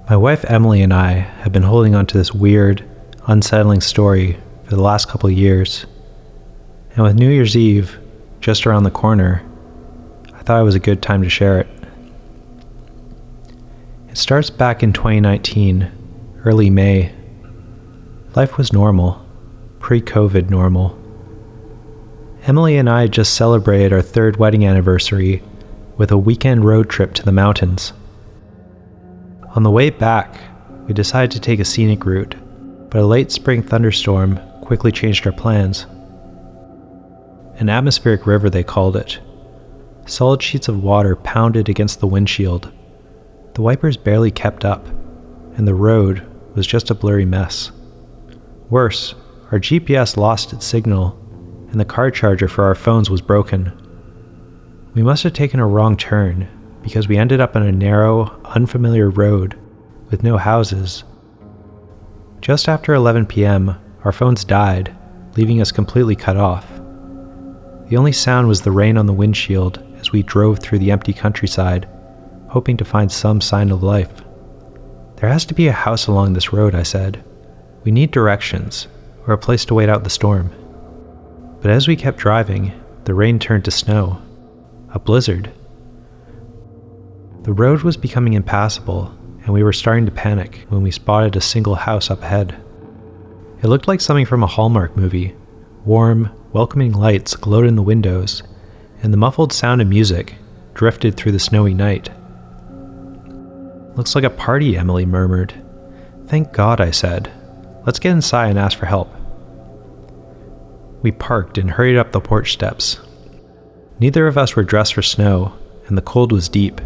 My wife Emily and I have been holding on to this weird, unsettling story for the last couple of years. And with New Year's Eve just around the corner, I thought it was a good time to share it. It starts back in 2019, early May. Life was normal, pre-COVID normal. Emily and I just celebrated our 3rd wedding anniversary with a weekend road trip to the mountains. On the way back, we decided to take a scenic route, but a late spring thunderstorm quickly changed our plans. An atmospheric river, they called it. Solid sheets of water pounded against the windshield. The wipers barely kept up, and the road was just a blurry mess. Worse, our GPS lost its signal, and the car charger for our phones was broken. We must have taken a wrong turn, because we ended up on a narrow, unfamiliar road with no houses. Just after 11 p.m., our phones died, leaving us completely cut off. The only sound was the rain on the windshield as we drove through the empty countryside, hoping to find some sign of life. "There has to be a house along this road," I said. "We need directions, or a place to wait out the storm." But as we kept driving, the rain turned to snow, a blizzard. The road was becoming impassable, and we were starting to panic when we spotted a single house up ahead. It looked like something from a Hallmark movie. Warm, welcoming lights glowed in the windows, and the muffled sound of music drifted through the snowy night. "Looks like a party," Emily murmured. "Thank God," I said. "Let's get inside and ask for help." We parked and hurried up the porch steps. Neither of us were dressed for snow, and the cold was deep.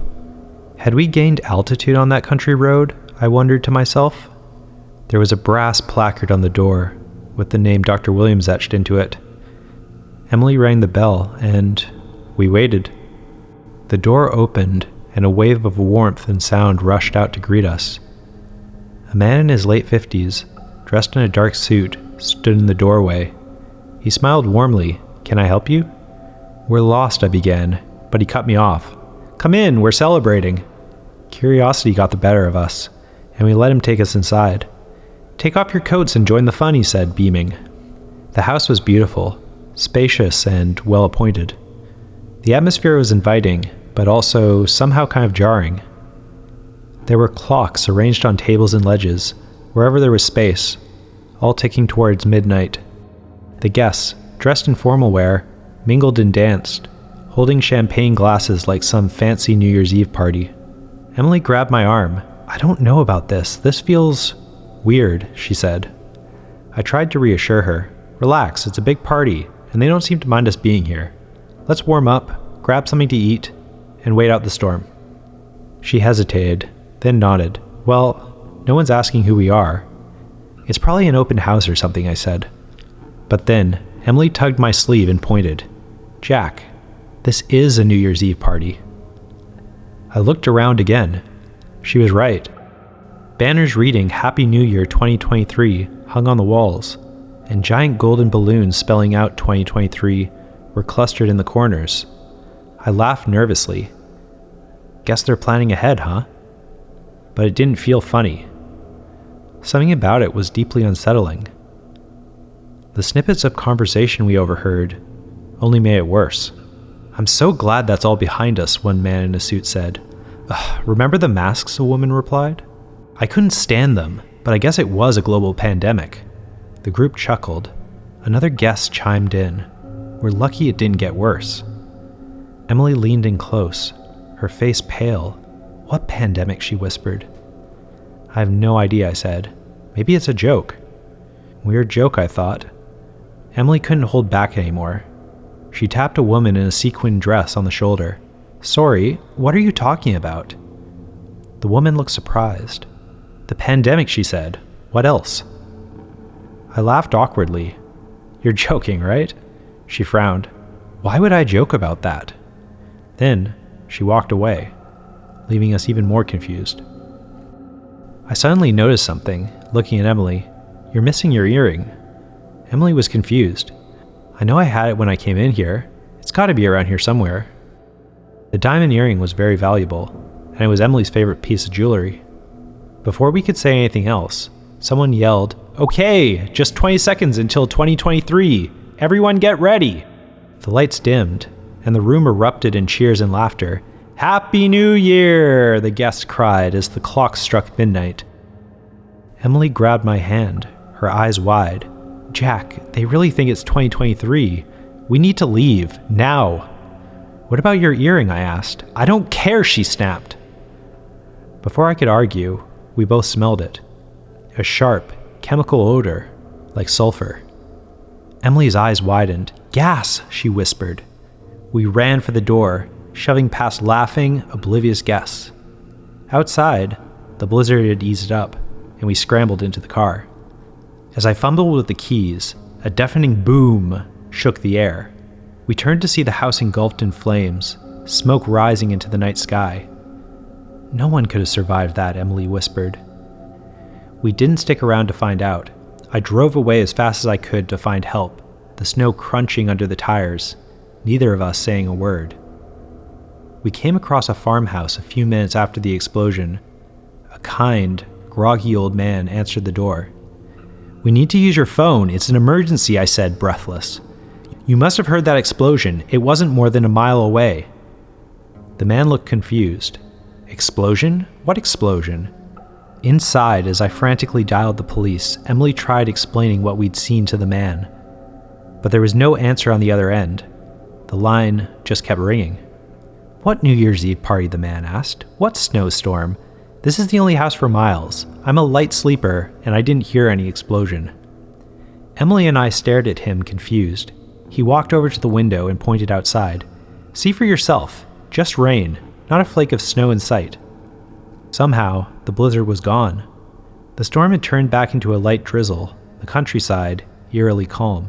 Had we gained altitude on that country road? I wondered to myself. There was a brass placard on the door, with the name Dr. Williams etched into it. Emily rang the bell, and we waited. The door opened, and a wave of warmth and sound rushed out to greet us. A man in his late 50s, dressed in a dark suit, stood in the doorway. He smiled warmly. "Can I help you?" "We're lost," I began, but he cut me off. "Come in, we're celebrating." Curiosity got the better of us, and we let him take us inside. "Take off your coats and join the fun," he said, beaming. The house was beautiful, spacious, and well-appointed. The atmosphere was inviting, but also somehow kind of jarring. There were clocks arranged on tables and ledges, wherever there was space, all ticking towards midnight. The guests, dressed in formal wear, mingled and danced, holding champagne glasses like some fancy New Year's Eve party. Emily grabbed my arm. "I don't know about this. This feels weird," she said. I tried to reassure her. "Relax, it's a big party, and they don't seem to mind us being here. Let's warm up, grab something to eat, and wait out the storm." She hesitated, then nodded. "Well, no one's asking who we are. It's probably an open house or something," I said. But then, Emily tugged my sleeve and pointed. "Jack, this is a New Year's Eve party." I looked around again. She was right. Banners reading Happy New Year 2023 hung on the walls, and giant golden balloons spelling out 2023 were clustered in the corners. I laughed nervously. Guess they're planning ahead, huh? But it didn't feel funny. Something about it was deeply unsettling. The snippets of conversation we overheard only made it worse. "I'm so glad that's all behind us," one man in a suit said. "Remember the masks?" a woman replied. "I couldn't stand them, but I guess it was a global pandemic." The group chuckled. Another guest chimed in. "We're lucky it didn't get worse." Emily leaned in close, her face pale. "What pandemic?" she whispered. "I have no idea," I said. "Maybe it's a joke." Weird joke, I thought. Emily couldn't hold back anymore. She tapped a woman in a sequin dress on the shoulder. "Sorry, what are you talking about?" The woman looked surprised. "The pandemic," she said. "What else?" I laughed awkwardly. "You're joking, right?" She frowned. "Why would I joke about that?" Then she walked away, leaving us even more confused. I suddenly noticed something, looking at Emily. "You're missing your earring." Emily was confused. "I know I had it when I came in here. It's got to be around here somewhere." The diamond earring was very valuable, and it was Emily's favorite piece of jewelry. Before we could say anything else, someone yelled, "Okay, just 20 seconds until 2023. Everyone get ready." The lights dimmed, and the room erupted in cheers and laughter. "Happy New Year!" the guests cried as the clock struck midnight. Emily grabbed my hand, her eyes wide. "Jack, they really think it's 2023. We need to leave, now." "What about your earring?" I asked. "I don't care," she snapped. Before I could argue, we both smelled it. A sharp, chemical odor, like sulfur. Emily's eyes widened. "Gas," she whispered. We ran for the door, shoving past laughing, oblivious guests. Outside, the blizzard had eased up, and we scrambled into the car. As I fumbled with the keys, a deafening boom shook the air. We turned to see the house engulfed in flames, smoke rising into the night sky. "No one could have survived that," Emily whispered. We didn't stick around to find out. I drove away as fast as I could to find help, the snow crunching under the tires, neither of us saying a word. We came across a farmhouse a few minutes after the explosion. A kind, groggy old man answered the door. "We need to use your phone. It's an emergency," I said, breathless. "You must have heard that explosion. It wasn't more than a mile away." The man looked confused. "Explosion? What explosion?" Inside, as I frantically dialed the police, Emily tried explaining what we'd seen to the man. But there was no answer on the other end. The line just kept ringing. "What New Year's Eve party?" the man asked. "What snowstorm? This is the only house for miles. I'm a light sleeper, and I didn't hear any explosion." Emily and I stared at him, confused. He walked over to the window and pointed outside. "See for yourself. Just rain, not a flake of snow in sight." Somehow, the blizzard was gone. The storm had turned back into a light drizzle, the countryside eerily calm.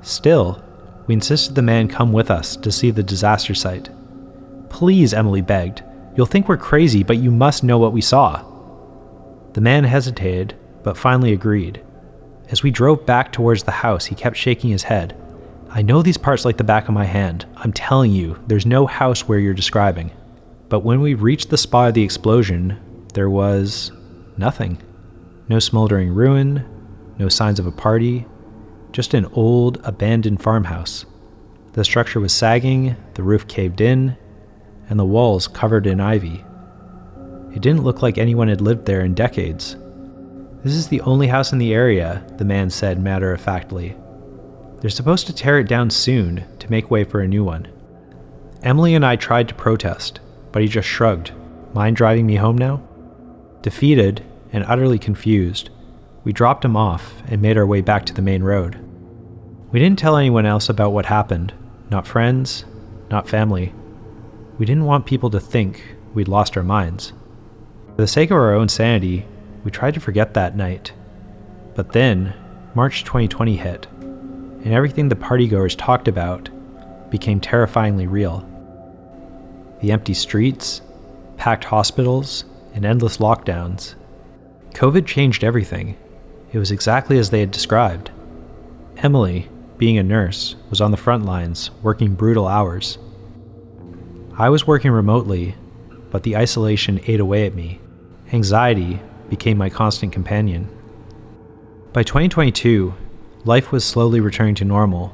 Still, we insisted the man come with us to see the disaster site. "Please," Emily begged. "You'll think we're crazy, but you must know what we saw." The man hesitated, but finally agreed. As we drove back towards the house, he kept shaking his head. "I know these parts like the back of my hand. I'm telling you, there's no house where you're describing." But when we reached the spot of the explosion, there was nothing. No smoldering ruin, no signs of a party, just an old, abandoned farmhouse. The structure was sagging, the roof caved in, and the walls covered in ivy. It didn't look like anyone had lived there in decades. "This is the only house in the area," the man said matter-of-factly. "They're supposed to tear it down soon to make way for a new one." Emily and I tried to protest, but he just shrugged. "Mind driving me home now?" Defeated and utterly confused, we dropped him off and made our way back to the main road. We didn't tell anyone else about what happened, not friends, not family. We didn't want people to think we'd lost our minds. For the sake of our own sanity, we tried to forget that night. But then, March 2020 hit, and everything the partygoers talked about became terrifyingly real. The empty streets, packed hospitals, and endless lockdowns. COVID changed everything. It was exactly as they had described. Emily, being a nurse, was on the front lines, working brutal hours. I was working remotely, but the isolation ate away at me. Anxiety became my constant companion. By 2022, life was slowly returning to normal,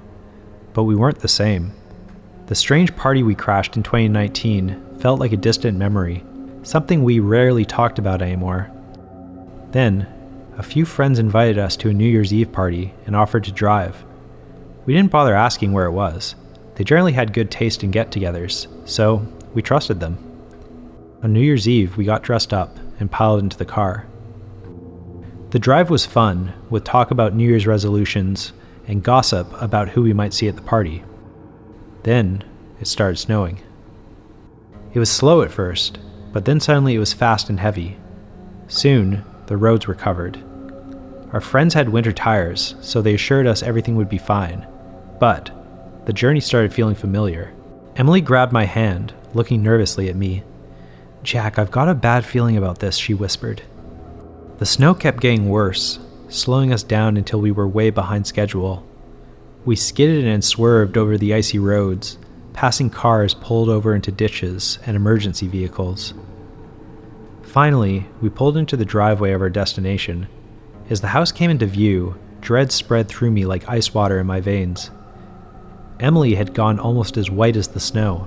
but we weren't the same. The strange party we crashed in 2019 felt like a distant memory, something we rarely talked about anymore. Then, a few friends invited us to a New Year's Eve party and offered to drive. We didn't bother asking where it was. They generally had good taste in get-togethers, so we trusted them. On New Year's Eve, we got dressed up and piled into the car. The drive was fun, with talk about New Year's resolutions and gossip about who we might see at the party. Then, it started snowing. It was slow at first, but then suddenly it was fast and heavy. Soon, the roads were covered. Our friends had winter tires, so they assured us everything would be fine. But the journey started feeling familiar. Emily grabbed my hand, looking nervously at me. "Jack, I've got a bad feeling about this," she whispered. The snow kept getting worse, slowing us down until we were way behind schedule. We skidded and swerved over the icy roads, passing cars pulled over into ditches and emergency vehicles. Finally, we pulled into the driveway of our destination. As the house came into view, dread spread through me like ice water in my veins. Emily had gone almost as white as the snow.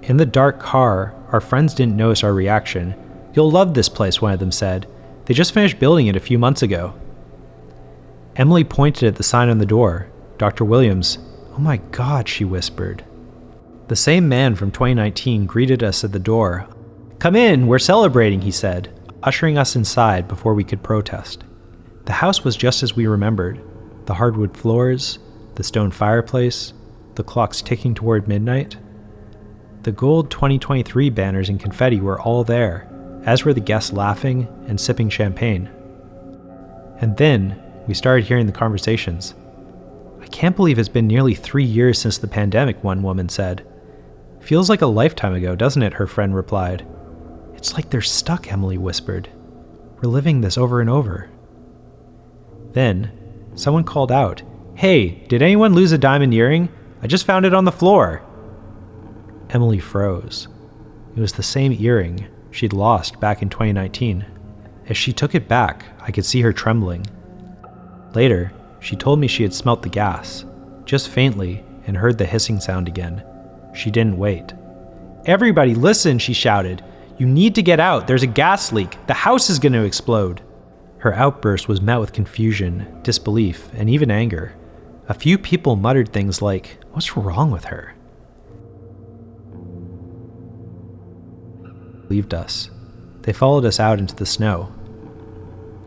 In the dark car, our friends didn't notice our reaction. "You'll love this place," one of them said. "They just finished building it a few months ago." Emily pointed at the sign on the door. "Dr. Williams." "Oh my God," she whispered. The same man from 2019 greeted us at the door. "Come in, we're celebrating," he said, ushering us inside before we could protest. The house was just as we remembered. The hardwood floors, the stone fireplace, the clocks ticking toward midnight. The gold 2023 banners and confetti were all there, as were the guests laughing and sipping champagne. And then we started hearing the conversations. "I can't believe it's been nearly 3 years since the pandemic," one woman said. "Feels like a lifetime ago, doesn't it?" her friend replied. "It's like they're stuck," Emily whispered. "We're living this over and over." Then, someone called out, "Hey, did anyone lose a diamond earring? I just found it on the floor." Emily froze. It was the same earring she'd lost back in 2019. As she took it back, I could see her trembling. Later, she told me she had smelt the gas, just faintly, and heard the hissing sound again. She didn't wait. "Everybody listen," she shouted. "You need to get out. There's a gas leak. The house is going to explode." Her outburst was met with confusion, disbelief, and even anger. A few people muttered things like, "What's wrong with her?" Believed us. They followed us out into the snow.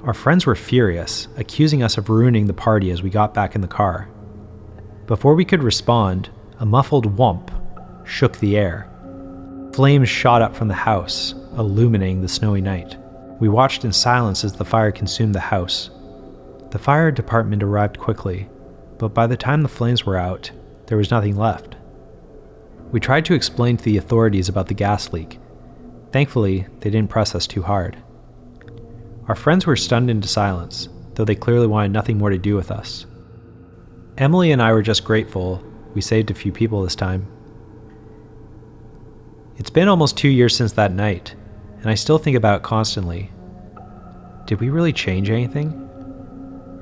Our friends were furious, accusing us of ruining the party as we got back in the car. Before we could respond, a muffled whomp shook the air. Flames shot up from the house, illuminating the snowy night. We watched in silence as the fire consumed the house. The fire department arrived quickly, but by the time the flames were out, there was nothing left. We tried to explain to the authorities about the gas leak. Thankfully, they didn't press us too hard. Our friends were stunned into silence, though they clearly wanted nothing more to do with us. Emily and I were just grateful we saved a few people this time. It's been almost 2 years since that night, and I still think about it constantly. Did we really change anything?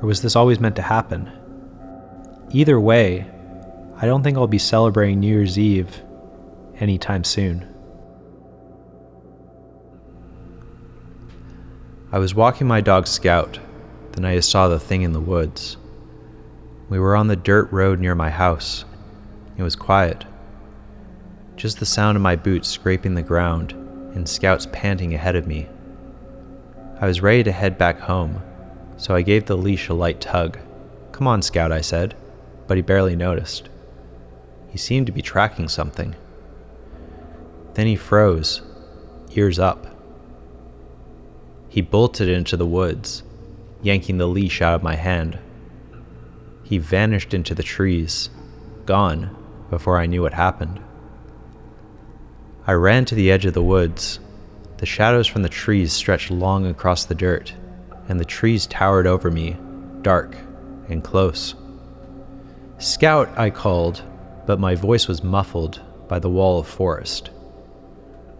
Or was this always meant to happen? Either way, I don't think I'll be celebrating New Year's Eve anytime soon. I was walking my dog Scout the night I saw the thing in the woods. We were on the dirt road near my house. It was quiet. Just the sound of my boots scraping the ground and Scout's panting ahead of me. I was ready to head back home, so I gave the leash a light tug. "Come on, Scout," I said, but he barely noticed. He seemed to be tracking something. Then he froze, ears up. He bolted into the woods, yanking the leash out of my hand. He vanished into the trees, gone before I knew what happened. I ran to the edge of the woods. The shadows from the trees stretched long across the dirt, and the trees towered over me, dark and close. "Scout," I called, but my voice was muffled by the wall of forest.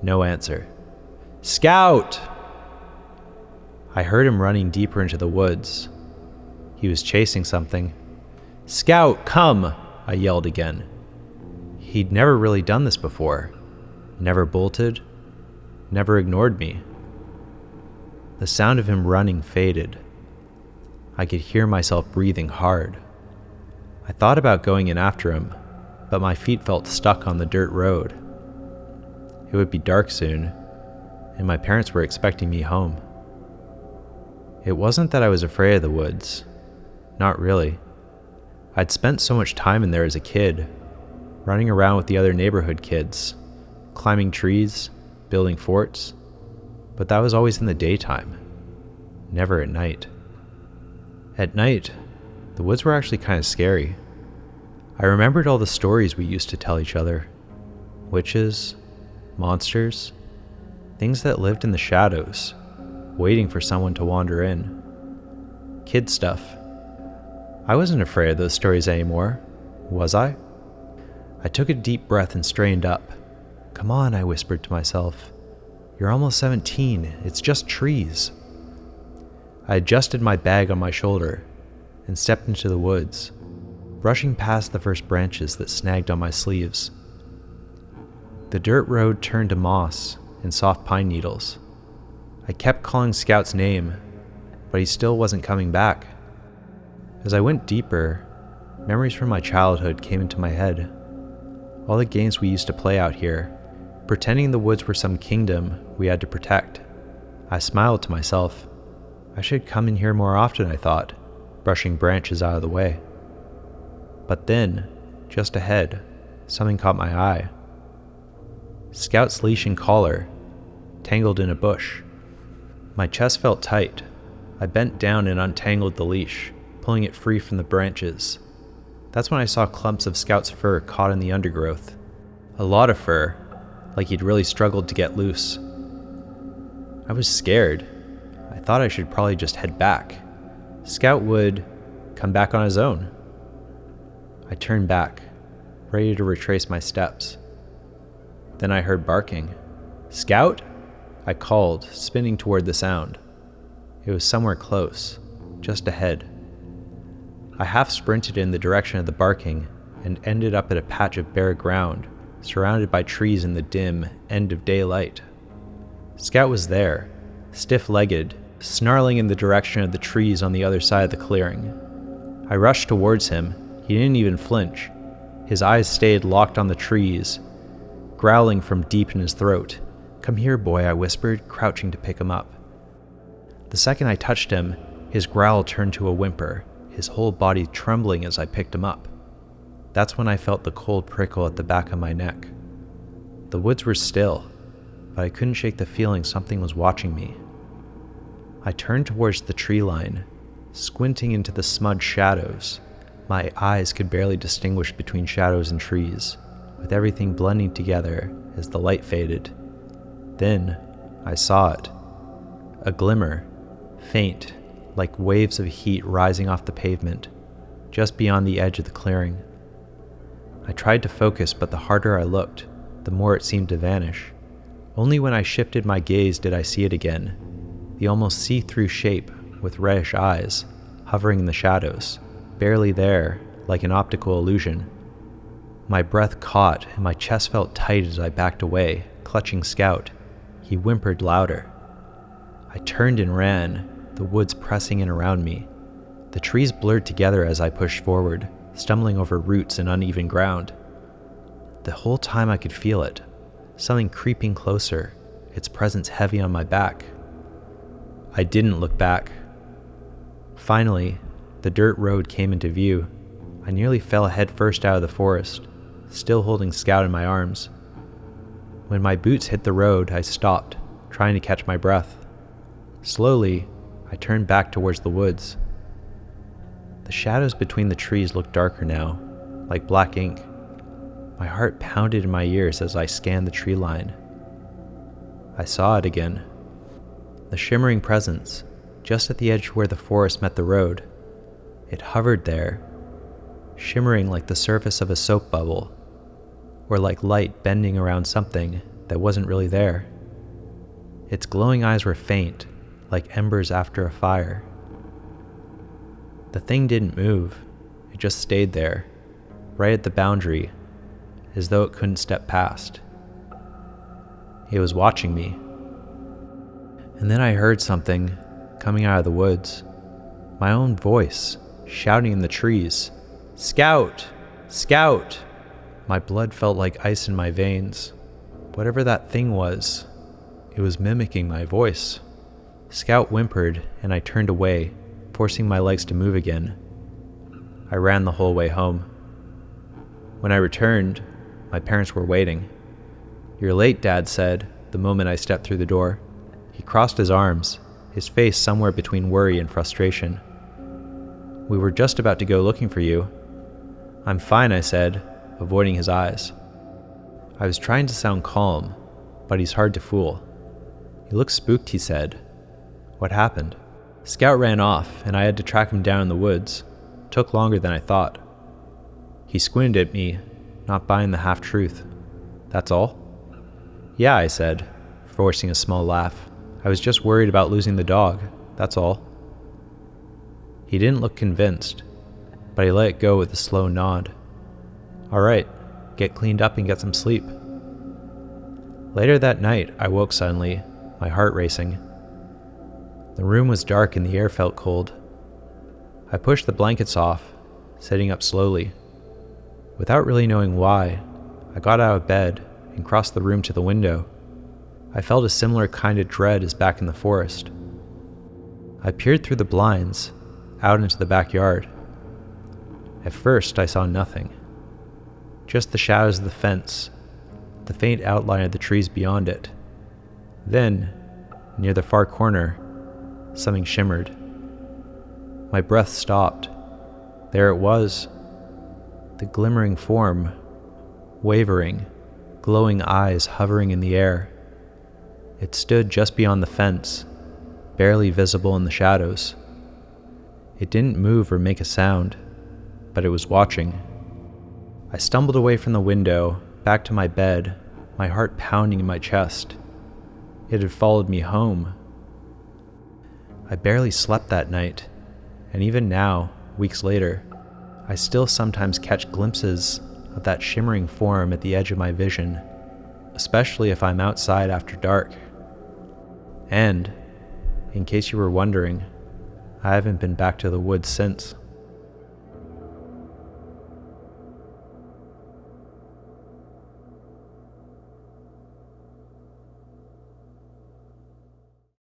No answer. "Scout!" I heard him running deeper into the woods. He was chasing something. "Scout, come!" I yelled again. He'd never really done this before. Never bolted, never ignored me. The sound of him running faded. I could hear myself breathing hard. I thought about going in after him, but my feet felt stuck on the dirt road. It would be dark soon, and my parents were expecting me home. It wasn't that I was afraid of the woods. Not really. I'd spent so much time in there as a kid, running around with the other neighborhood kids, climbing trees, building forts, but that was always in the daytime, never at night. At night, the woods were actually kind of scary. I remembered all the stories we used to tell each other. Witches, monsters, things that lived in the shadows, waiting for someone to wander in. Kid stuff. I wasn't afraid of those stories anymore, was I? I took a deep breath and straightened up. "Come on," I whispered to myself. You're almost 17. It's just trees. I adjusted my bag on my shoulder and stepped into the woods, brushing past the first branches that snagged on my sleeves. The dirt road turned to moss and soft pine needles. I kept calling Scout's name, but he still wasn't coming back. As I went deeper, memories from my childhood came into my head. All the games we used to play out here, pretending the woods were some kingdom we had to protect. I smiled to myself. I should come in here more often, I thought, brushing branches out of the way. But then, just ahead, something caught my eye. Scout's leash and collar, tangled in a bush. My chest felt tight. I bent down and untangled the leash, pulling it free from the branches. That's when I saw clumps of Scout's fur caught in the undergrowth. A lot of fur, like he'd really struggled to get loose. I was scared. I thought I should probably just head back. Scout would come back on his own. I turned back, ready to retrace my steps. Then I heard barking. "Scout?" I called, spinning toward the sound. It was somewhere close, just ahead. I half sprinted in the direction of the barking and ended up at a patch of bare ground, surrounded by trees in the dim end of daylight. Scout was there, stiff-legged, snarling in the direction of the trees on the other side of the clearing. I rushed towards him. He didn't even flinch. His eyes stayed locked on the trees, growling from deep in his throat. "Come here, boy," I whispered, crouching to pick him up. The second I touched him, his growl turned to a whimper, his whole body trembling as I picked him up. That's when I felt the cold prickle at the back of my neck. The woods were still, but I couldn't shake the feeling something was watching me. I turned towards the tree line, squinting into the smudged shadows. My eyes could barely distinguish between shadows and trees, with everything blending together as the light faded. Then I saw it. A glimmer, faint, like waves of heat rising off the pavement, just beyond the edge of the clearing. I tried to focus, but the harder I looked, the more it seemed to vanish. Only when I shifted my gaze did I see it again, the almost see-through shape with reddish eyes, hovering in the shadows, barely there, like an optical illusion. My breath caught and my chest felt tight as I backed away, clutching Scout. He whimpered louder. I turned and ran, the woods pressing in around me. The trees blurred together as I pushed forward, stumbling over roots and uneven ground. The whole time I could feel it, something creeping closer, its presence heavy on my back. I didn't look back. Finally, the dirt road came into view. I nearly fell head first out of the forest, still holding Scout in my arms. When my boots hit the road, I stopped, trying to catch my breath. Slowly, I turned back towards the woods. The shadows between the trees looked darker now, like black ink. My heart pounded in my ears as I scanned the tree line. I saw it again. The shimmering presence, just at the edge where the forest met the road. It hovered there, shimmering like the surface of a soap bubble, or like light bending around something that wasn't really there. Its glowing eyes were faint, like embers after a fire. The thing didn't move. It just stayed there, right at the boundary, as though it couldn't step past. It was watching me. And then I heard something coming out of the woods. My own voice, shouting in the trees. "Scout! Scout!" My blood felt like ice in my veins. Whatever that thing was, it was mimicking my voice. Scout whimpered, and I turned away, forcing my legs to move again. I ran the whole way home. When I returned, my parents were waiting. "You're late," Dad said, the moment I stepped through the door. He crossed his arms, his face somewhere between worry and frustration. "We were just about to go looking for you." "I'm fine," I said, avoiding his eyes. I was trying to sound calm, but he's hard to fool. "You look spooked," he said. "What happened?" "Scout ran off, and I had to track him down in the woods. Took longer than I thought." He squinted at me, not buying the half-truth. "That's all?" "Yeah," I said. forcing a small laugh. I was just worried about losing the dog, that's all. He didn't look convinced, but he let it go with a slow nod. All right, get cleaned up and get some sleep. Later that night, I woke suddenly, my heart racing. The room was dark and the air felt cold. I pushed the blankets off, sitting up slowly. Without really knowing why, I got out of bed and crossed the room to the window. I felt a similar kind of dread as back in the forest. I peered through the blinds, out into the backyard. At first, I saw nothing. Just the shadows of the fence, the faint outline of the trees beyond it. Then, near the far corner, something shimmered. My breath stopped. There it was, the glimmering form, wavering, glowing eyes hovering in the air. It stood just beyond the fence, barely visible in the shadows. It didn't move or make a sound, but it was watching. I stumbled away from the window, back to my bed, my heart pounding in my chest. It had followed me home. I barely slept that night, and even now, weeks later, I still sometimes catch glimpses of that shimmering form at the edge of my vision, especially if I'm outside after dark. And, in case you were wondering, I haven't been back to the woods since.